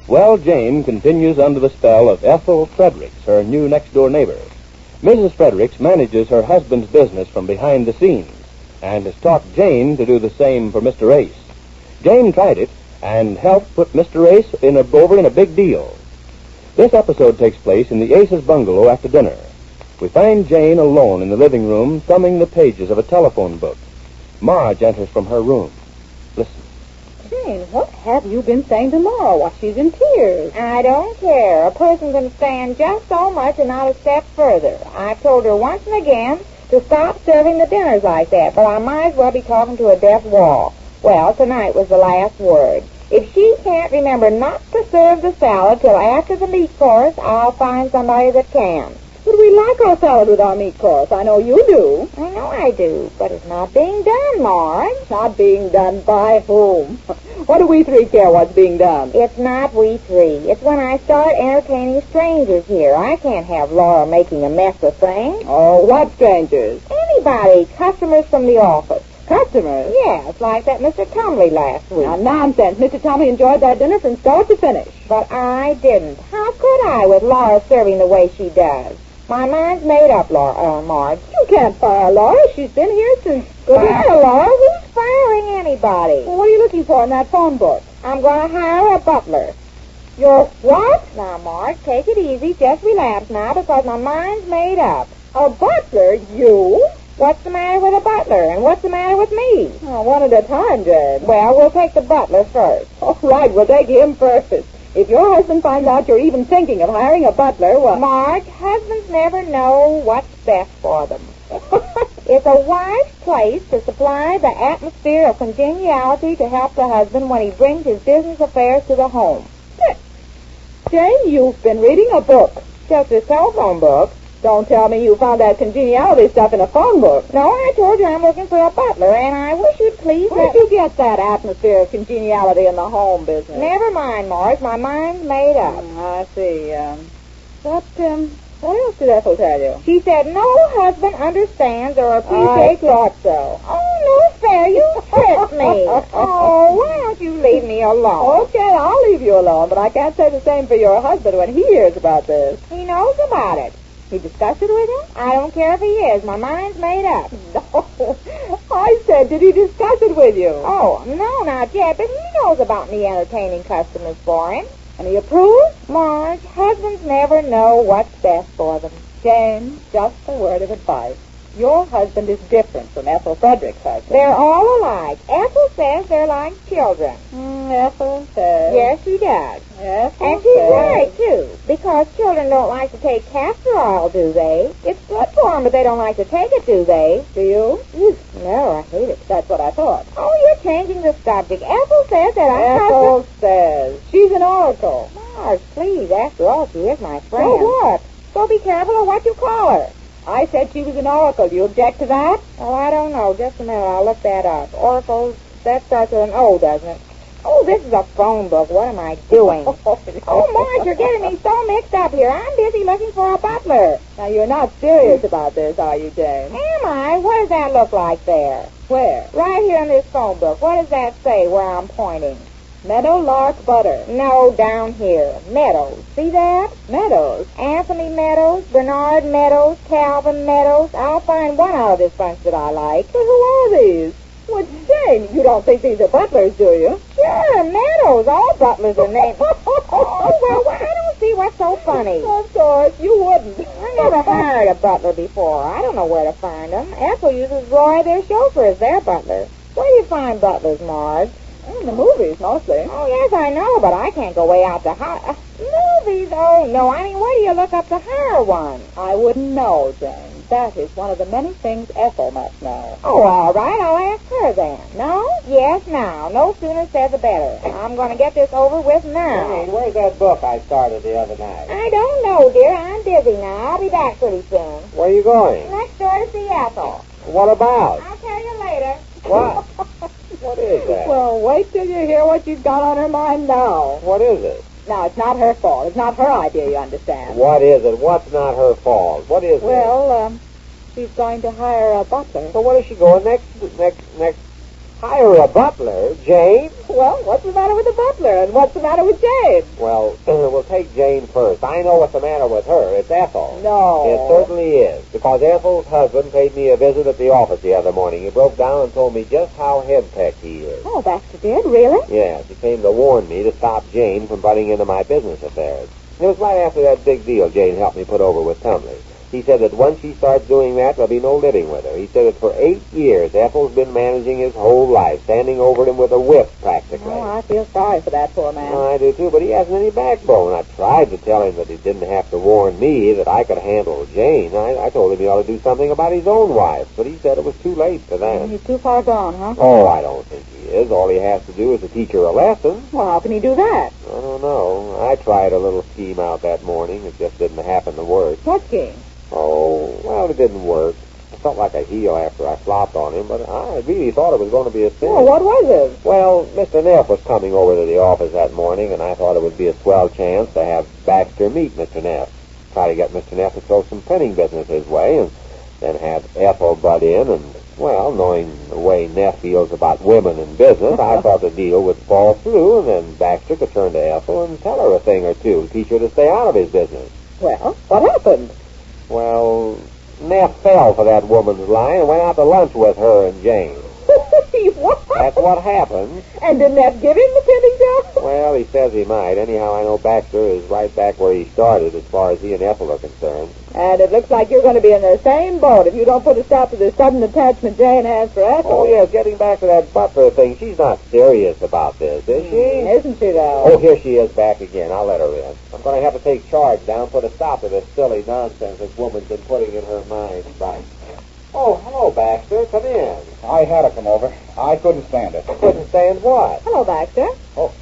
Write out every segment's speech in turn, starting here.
Well, Jane continues under the spell of Ethel Fredericks, her new next-door neighbor. Mrs. Fredericks manages her husband's business from behind the scenes and has taught Jane to do the same for Mr. Ace. Jane tried it and helped put Mr. Ace over in a big deal. This episode takes place in the Ace's bungalow after dinner. We find Jane alone in the living room thumbing the pages of a telephone book. Marge enters from her room. Listen. Jane, what have you been saying to Laura while she's in tears? I don't care. A person can stand just so much and not a step further. I've told her once and again to stop serving the dinners like that, but I might as well be talking to a deaf wall. Well, tonight was the last word. If she can't remember not to serve the salad till after the meat course, I'll find somebody that can. But we like our salad with our meat course. I know you do. I know I do, but it's not being done, Marge. Not being done by whom? What do we three care what's being done? It's not we three. It's when I start entertaining strangers here. I can't have Laura making a mess of things. Oh, what strangers? Anybody. Customers from the office. Customers? Yes, like that Mr. Tumley last week. Now, nonsense. Mr. Tumley enjoyed that dinner from start to finish. But I didn't. How could I with Laura serving the way she does? My mind's made up, Marge. You can't fire Laura. She's been here since... Fire Laura? Who's firing anybody? Well, what are you looking for in that phone book? I'm going to hire a butler. You're what? Now, Marge, take it easy. Just relax now because my mind's made up. A butler? You? What's the matter with a butler, and what's the matter with me? Oh, one at a time, Jane. Well, we'll take the butler first. All right, we'll take him first. If your husband finds out you're even thinking of hiring a butler, well... Marge, husbands never know what's best for them. It's a wife's place to supply the atmosphere of congeniality to help the husband when he brings his business affairs to the home. Jane, you've been reading a book. Just a telephone book. Don't tell me you found that congeniality stuff in a phone book. No, I told you I'm looking for a butler, and I wish you'd please Where'd you get that atmosphere of congeniality in the home business? Never mind, Morris. My mind's made up. I see. What else did Ethel tell you? She said no husband understands or appreciates... I thought so. Oh, no fair. You tricked me. Oh, why don't you leave me alone? Okay, I'll leave you alone, but I can't say the same for your husband when he hears about this. He knows about it. He discussed it with you? I don't care if he is. My mind's made up. No. I said, did he discuss it with you? Oh, no, not yet, but he knows about me entertaining customers for him. And he approves? Marge, husbands never know what's best for them. Jane, just a word of advice. Your husband is different from Ethel Frederick's husband. They're all alike. Ethel says they're like children. Ethel says. Yes, she does. Ethel and she's right, too. Because children don't like to take castor oil, do they? It's good for them, but they don't like to take it, do they? Do you? No, I hate it. That's what I thought. Oh, you're changing the subject. Ethel says that Ethel says. She's an oracle. Marge, please. After all, she is my friend. So what? So be careful of what you call her. I said she was an oracle. Do you object to that? Oh, I don't know. Just a minute. I'll look that up. Oracles, that starts with an O, doesn't it? Oh, this is a phone book. What am I doing? Oh, Marge, you're getting me so mixed up here. I'm busy looking for a butler. Now, you're not serious about this, are you, Jane? Am I? What does that look like there? Where? Right here in this phone book. What does that say where I'm pointing? Meadowlark butter. No, down here. Meadows. See that? Meadows? Anthony Meadows, Bernard Meadows, Calvin Meadows. I'll find one out of this bunch that I like. But who are these? Well, Jane, you don't think these are butlers, do you? Sure, Meadows. All butlers are named. Oh, well, I don't see what's so funny. Of course, you wouldn't. I never hired a butler before. I don't know where to find them. Ethel uses Roy, their chauffeur, as their butler. Where do you find butlers, Marge? In the movies, mostly. Oh, yes, I know, but I can't go way out to hire... movies? Oh, no. I mean, where do you look up to hire one? I wouldn't know, Jane. That is one of the many things Ethel must know. Oh, all right. I'll ask her then. No? Yes, now. No sooner said the better. I'm going to get this over with now. Jane, where's that book I started the other night? I don't know, dear. I'm busy now. I'll be back pretty soon. Where are you going? Next door to see Ethel. What about? I'll tell you later. What? What is that? Well, wait till you hear what she's got on her mind now. What is it? Now, it's not her fault. It's not her idea, you understand. What is it? What's not her fault? What is it? Well, she's going to hire a butler. So what is she going next? Hire a butler, Jane? Well, what's the matter with the butler, and what's the matter with Jane? Well, we'll take Jane first. I know what's the matter with her. It's Ethel. No. It certainly is, because Ethel's husband paid me a visit at the office the other morning. He broke down and told me just how henpecked he is. Oh, Baxter did? Really? Yes, he came to warn me to stop Jane from butting into my business affairs. It was right after that big deal Jane helped me put over with Tumley. He said that once she starts doing that, there'll be no living with her. He said that for 8 years, Ethel's been managing his whole life, standing over him with a whip, practically. Oh, I feel sorry for that poor man. I do, too, but he hasn't any backbone. I tried to tell him that he didn't have to warn me, that I could handle Jane. I told him he ought to do something about his own wife, but he said it was too late for that. He's too far gone, huh? Oh, I don't think he is. All he has to do is to teach her a lesson. Well, how can he do that? I don't know. I tried a little scheme out that morning. It just didn't happen to work. What scheme? Oh, well, it didn't work. I felt like a heel after I flopped on him, but I really thought it was going to be a sin. Well, what was it? Well, Mr. Neff was coming over to the office that morning, and I thought it would be a swell chance to have Baxter meet Mr. Neff. Try to get Mr. Neff to throw some printing business his way, and then have Ethel butt in, and, well, knowing the way Neff feels about women in business, I thought the deal would fall through, and then Baxter could turn to Ethel and tell her a thing or two, teach her to stay out of his business. Well, what happened? Well, Neff fell for that woman's line and went out to lunch with her and Jane. What? That's what happened. And didn't that give him the printing job? Well, he says he might. Anyhow, I know Baxter is right back where he started as far as he and Ethel are concerned. And it looks like you're going to be in the same boat if you don't put a stop to the sudden attachment Jane has for Ethel. Oh, yes, getting back to that butler thing, she's not serious about this, is she? Isn't she, though? Oh, here she is back again. I'll let her in. I'm going to have to take charge down, put a stop to this silly nonsense this woman's been putting in her mind. Right. Oh, hello, Baxter. Come in. I had to come over. I couldn't stand it. Couldn't stand what? Hello, Baxter. Oh,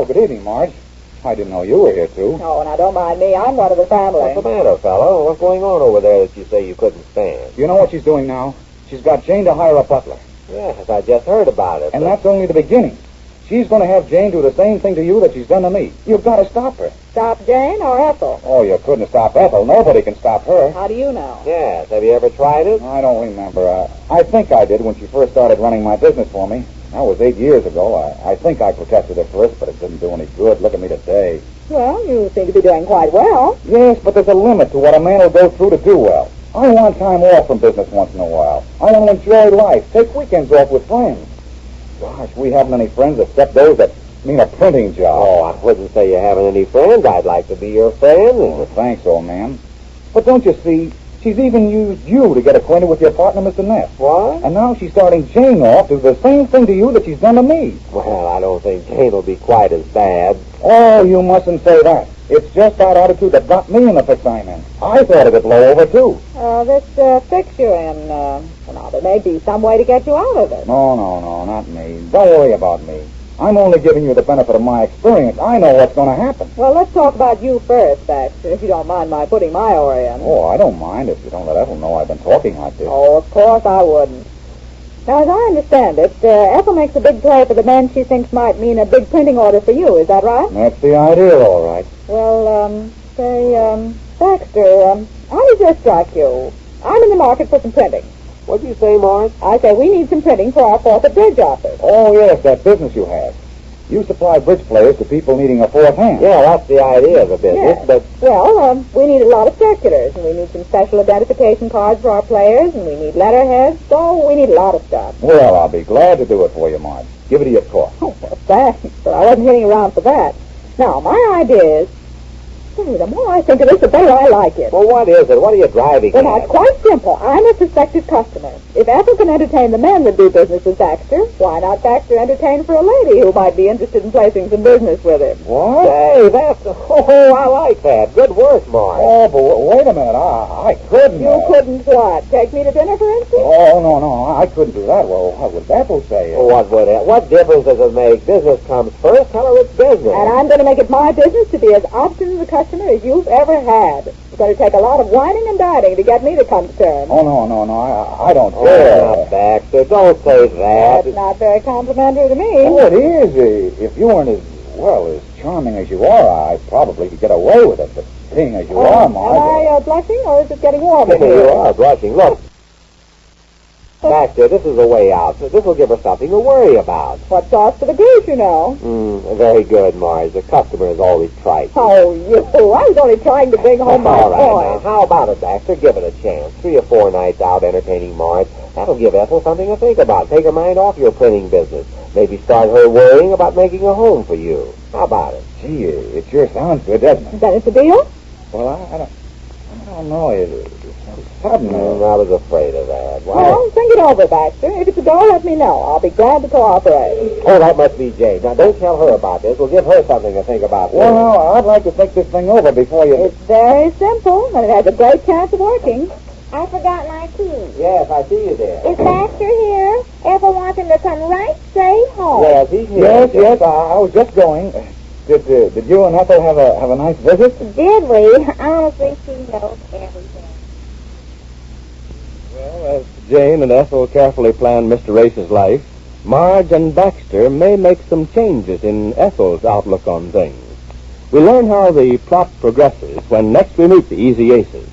good evening, Marge. I didn't know you were here, too. Oh, now, don't mind me. I'm one of the family. What's the matter, fellow? What's going on over there that you say you couldn't stand? You know what she's doing now? She's got Jane to hire a butler. Yes, I just heard about it. And that's only the beginning. She's going to have Jane do the same thing to you that she's done to me. You've got to stop her. Stop Jane or Ethel? Oh, you couldn't stop Ethel. Nobody can stop her. How do you know? Yes, have you ever tried it? I don't remember. I think I did when she first started running my business for me. That was 8 years ago. I think I protected her first, but it didn't do any good. Look at me today. Well, you seem to be doing quite well. Yes, but there's a limit to what a man will go through to do well. I want time off from business once in a while. I want to enjoy life, take weekends off with friends. Gosh, we haven't any friends except those that mean a printing job. Oh, I wouldn't say you haven't any friends. I'd like to be your friend. Oh, thanks, old man. But don't you see, she's even used you to get acquainted with your partner, Mr. Neff. What? And now she's starting Jane off to do the same thing to you that she's done to me. Well, I don't think Jane will be quite as bad. Oh, you mustn't say that. It's just that attitude that got me in the fix I'm in. I thought it would blow over, too. This fix you're in, well, there may be some way to get you out of it. No, not me. Don't worry about me. I'm only giving you the benefit of my experience. I know what's going to happen. Well, let's talk about you first, Baxter, if you don't mind my putting my oar in. Oh, I don't mind if you don't let Ethel know I've been talking like this. Oh, of course I wouldn't. Now, as I understand it, Ethel makes a big play for the men she thinks might mean a big printing order for you. Is that right? That's the idea, all right. Well, Baxter, how does this strike you? I'm in the market for some printing. What'd you say, Morris? I say we need some printing for our fourth bridge office. Oh, yes, that business you have. You supply bridge players to people needing a fourth hand. Yeah, that's the idea of the business, Yes. but... Well, we need a lot of circulars, and we need some special identification cards for our players, and we need letterheads, so we need a lot of stuff. Well, I'll be glad to do it for you, Marge. Give it to your cost. Oh, well, thanks, but I wasn't hitting around for that. Now, my idea is... the more I think of this, the better I like it. Well, what is it? What are you driving Well, now, at? it's quite simple. I'm a prospective customer. If Ethel can entertain the men that do business with Baxter, why not Baxter entertain for a lady who might be interested in placing some business with him? What? Hey, that's... Oh, I like that. Good work, Morris. Oh, but wait a minute. I couldn't. You couldn't what? Take me to dinner, for instance? Oh, no. I couldn't do that. Well, what would Ethel say? What difference does it make? Business comes first. Tell her it's business. And I'm going to make it my business to be as obstinate a customer as you've ever had. It's going to take a lot of whining and dining to get me to come to terms. Oh, no. I don't Oh, care. now, Baxter, don't say that. That's not very complimentary to me. Oh, it is. If you weren't as charming as you are, I probably could get away with it. But being as you are, Marge... Am I blushing, or is it getting warm in You here? are blushing. Look. Baxter, this is a way out. This will give her something to worry about. What's sauce for the goose, you know. Very good, Marge. The customer is always trite. Oh, you. I was only trying to bring home my All right, point. now, how about it, Baxter? Give it a chance. 3 or 4 nights out entertaining Marge. That'll give Ethel something to think about. Take her mind off your printing business. Maybe start her worrying about making a home for you. How about it? Gee, it sure sounds good, doesn't it? Then it's a deal? Well, I don't know. It's so sudden. I was afraid of that. Why? Well, think it over, Baxter. If it's a go, let me know. I'll be glad to cooperate. Oh, that must be Jane. Now, don't tell her about this. We'll give her something to think about. Well, I'd like to think this thing over before you... It's very simple, and it has a great chance of working. I forgot my key. Yes, I see you there. Is Baxter here? Ethel wants him to come right straight home. Yes, he's here. Yes, I was just going. Did you and Ethel have a nice visit? Did we? Honestly, she knows everything. Well, as Jane and Ethel carefully plan Mr. Ace's life, Marge and Baxter may make some changes in Ethel's outlook on things. We learn how the plot progresses when next we meet the Easy Aces.